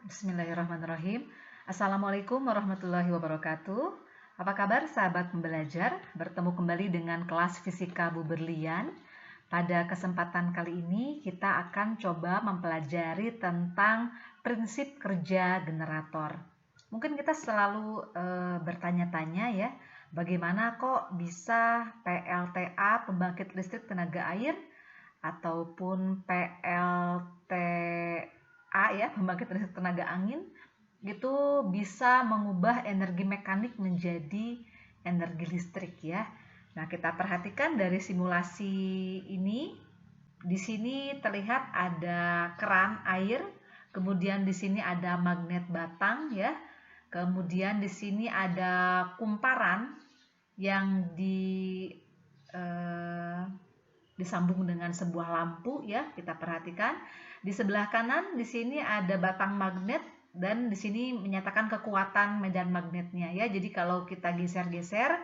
Bismillahirrahmanirrahim. Assalamualaikum warahmatullahi wabarakatuh. Apa kabar sahabat pembelajar? Bertemu kembali dengan kelas Fisika Bu Berlian. Pada kesempatan kali ini kita akan coba mempelajari tentang prinsip kerja generator. Mungkin kita selalu bertanya-tanya ya, bagaimana kok bisa PLTA, pembangkit listrik tenaga air, ataupun PLTA ya, pembangkit listrik tenaga angin, itu bisa mengubah energi mekanik menjadi energi listrik ya. Nah, kita perhatikan dari simulasi ini. Di sini terlihat ada keran air, kemudian di sini ada magnet batang ya. Kemudian di sini ada kumparan yang disambung dengan sebuah lampu ya, kita perhatikan. Di sebelah kanan di sini ada batang magnet dan di sini menyatakan kekuatan medan magnetnya ya. Jadi kalau kita geser-geser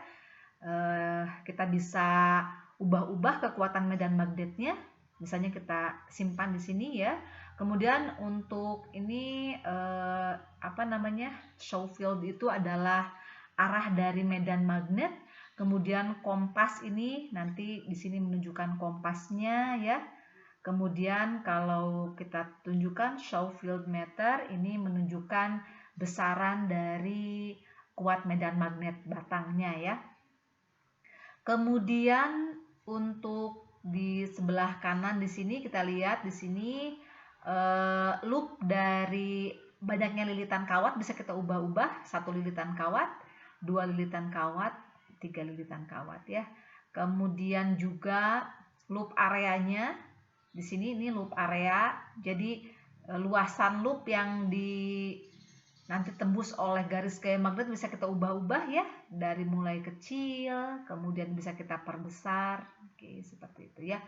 kita bisa ubah-ubah kekuatan medan magnetnya. Misalnya kita simpan di sini ya. Kemudian untuk ini show field itu adalah arah dari medan magnet. Kemudian kompas ini nanti di sini menunjukkan kompasnya ya. Kemudian kalau kita tunjukkan show field meter, ini menunjukkan besaran dari kuat medan magnet batangnya ya. Kemudian untuk di sebelah kanan di sini kita lihat di sini loop dari banyaknya lilitan kawat bisa kita ubah-ubah, 1 lilitan kawat, 2 lilitan kawat, 3 lilitan kawat ya. Kemudian juga loop areanya di sini, ini loop area. Jadi luasan loop yang nanti tembus oleh garis gaya magnet bisa kita ubah-ubah ya, dari mulai kecil kemudian bisa kita perbesar. Oke, seperti itu ya.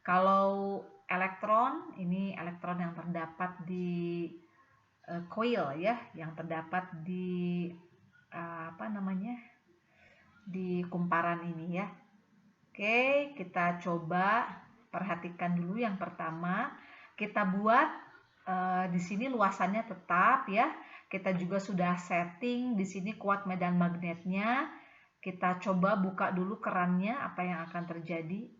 Kalau elektron, ini elektron yang terdapat di coil ya, yang terdapat di di kumparan ini ya. Oke, kita coba perhatikan dulu yang pertama. Kita buat di sini luasannya tetap ya. Kita juga sudah setting di sini kuat medan magnetnya. Kita coba buka dulu kerannya, apa yang akan terjadi.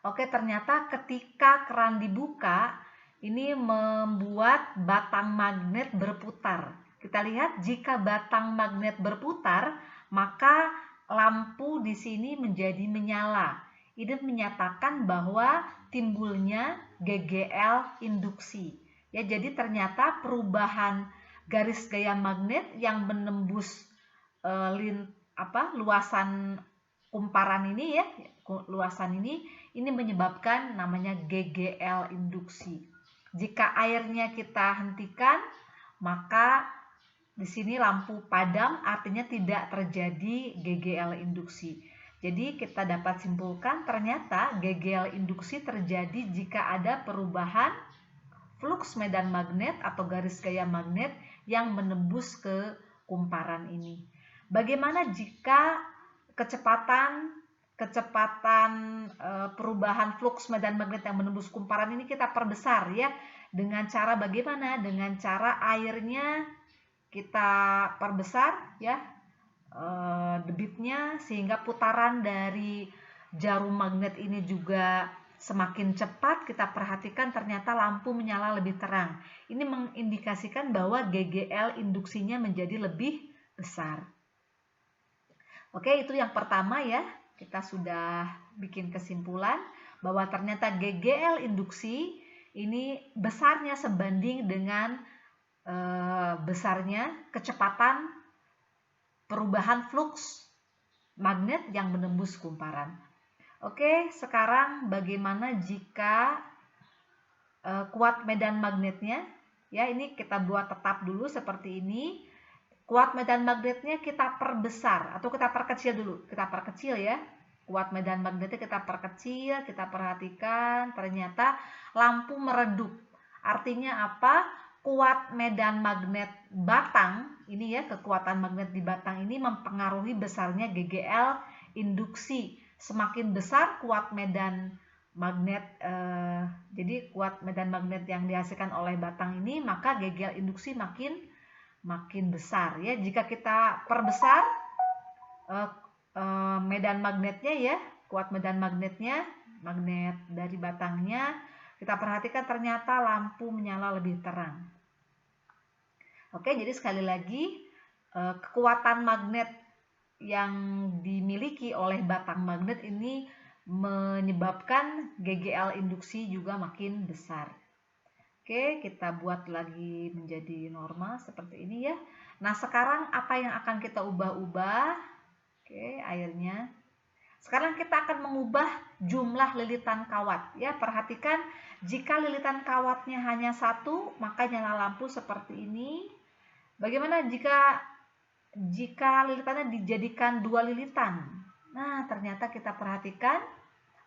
Oke, ternyata ketika keran dibuka, ini membuat batang magnet berputar. Kita lihat jika batang magnet berputar, maka lampu di sini menjadi menyala. Ini menyatakan bahwa timbulnya GGL induksi. Ya, jadi ternyata perubahan garis gaya magnet yang menembus luasan kumparan ini ya, luasan ini menyebabkan namanya GGL induksi. Jika airnya kita hentikan, maka di sini lampu padam, artinya tidak terjadi GGL induksi. Jadi kita dapat simpulkan ternyata GGL induksi terjadi jika ada perubahan flux medan magnet atau garis gaya magnet yang menembus ke kumparan ini. Bagaimana jika kecepatan perubahan flux medan magnet yang menembus kumparan ini kita perbesar ya, dengan cara bagaimana? Dengan cara airnya kita perbesar ya debitnya, sehingga putaran dari jarum magnet ini juga semakin cepat. Kita perhatikan ternyata lampu menyala lebih terang. Ini mengindikasikan bahwa GGL induksinya menjadi lebih besar. Oke, itu yang pertama ya. Kita sudah bikin kesimpulan bahwa ternyata GGL induksi ini besarnya sebanding dengan besarnya kecepatan perubahan flux magnet yang menembus kumparan. Oke, sekarang bagaimana jika kuat medan magnetnya? Ya, ini kita buat tetap dulu seperti ini. Kuat medan magnetnya kita perbesar atau kita perkecil dulu. Kita perkecil ya. Kuat medan magnetnya kita perkecil, kita perhatikan ternyata lampu meredup. Artinya apa? Kuat medan magnet batang ini ya, kekuatan magnet di batang ini mempengaruhi besarnya GGL induksi. Semakin besar kuat medan magnet jadi kuat medan magnet yang dihasilkan oleh batang ini, maka GGL induksi makin besar ya. Jika kita perbesar medan magnetnya ya, kuat medan magnetnya, magnet dari batangnya, kita perhatikan ternyata lampu menyala lebih terang. Oke, jadi sekali lagi kekuatan magnet yang dimiliki oleh batang magnet ini menyebabkan GGL induksi juga makin besar. Oke, kita buat lagi menjadi normal seperti ini ya. Nah, sekarang apa yang akan kita ubah-ubah? Oke, airnya. Sekarang kita akan mengubah jumlah lilitan kawat ya. Perhatikan, jika lilitan kawatnya hanya 1, maka nyala lampu seperti ini. Bagaimana jika lilitannya dijadikan 2 lilitan? Nah, ternyata kita perhatikan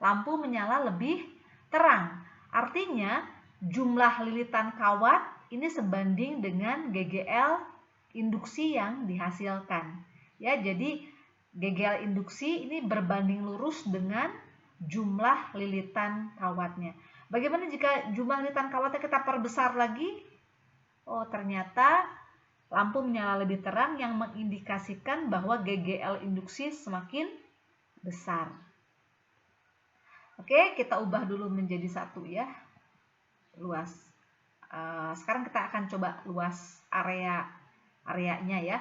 lampu menyala lebih terang. Artinya jumlah lilitan kawat ini sebanding dengan GGL induksi yang dihasilkan. Ya, jadi GGL induksi ini berbanding lurus dengan jumlah lilitan kawatnya. Bagaimana jika jumlah lilitan kawatnya kita perbesar lagi? Oh, ternyata lampu menyala lebih terang yang mengindikasikan bahwa GGL induksi semakin besar. Oke, kita ubah dulu menjadi 1 ya. Luas. Sekarang kita akan coba luas areanya ya.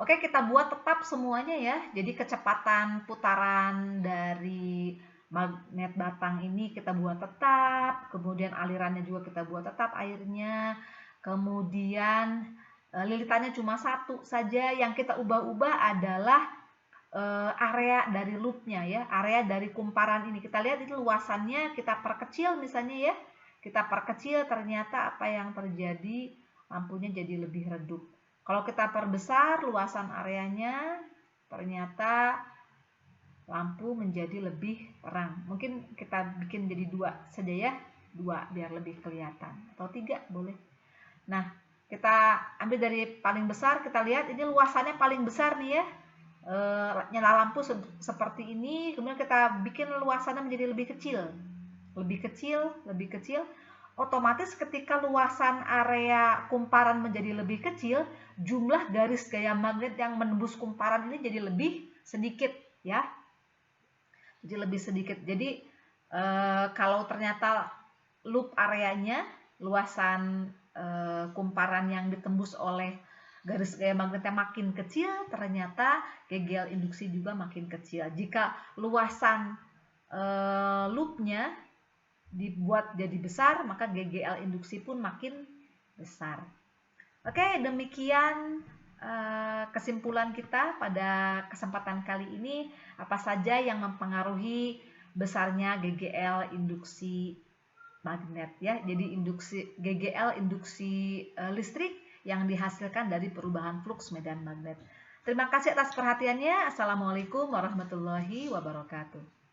Oke, kita buat tetap semuanya ya. Jadi kecepatan putaran dari magnet batang ini kita buat tetap. Kemudian alirannya juga kita buat tetap airnya. Kemudian lilitannya cuma 1 saja. Yang kita ubah-ubah adalah area dari loopnya ya. Area dari kumparan ini. Kita lihat ini luasannya kita perkecil misalnya ya. Kita perkecil, ternyata apa yang terjadi? Lampunya jadi lebih redup. Kalau kita perbesar luasan areanya, ternyata lampu menjadi lebih terang. Mungkin kita bikin jadi 2 saja ya. 2 biar lebih kelihatan. Atau 3 boleh. Nah, kita ambil dari paling besar, kita lihat ini luasannya paling besar nih ya. Nyala lampu seperti ini, kemudian kita bikin luasannya menjadi lebih kecil. Otomatis ketika luasan area kumparan menjadi lebih kecil, jumlah garis gaya magnet yang menembus kumparan ini jadi lebih sedikit ya. Jadi kalau ternyata loop areanya, luasan kumparan yang ditembus oleh garis gaya magnetnya makin kecil, ternyata GGL induksi juga makin kecil. Jika luasan loopnya dibuat jadi besar, maka GGL induksi pun makin besar. Oke, demikian kesimpulan kita pada kesempatan kali ini. Apa saja yang mempengaruhi besarnya GGL induksi magnet ya. Jadi GGL induksi listrik yang dihasilkan dari perubahan fluks medan magnet. Terima kasih atas perhatiannya. Assalamualaikum warahmatullahi wabarakatuh.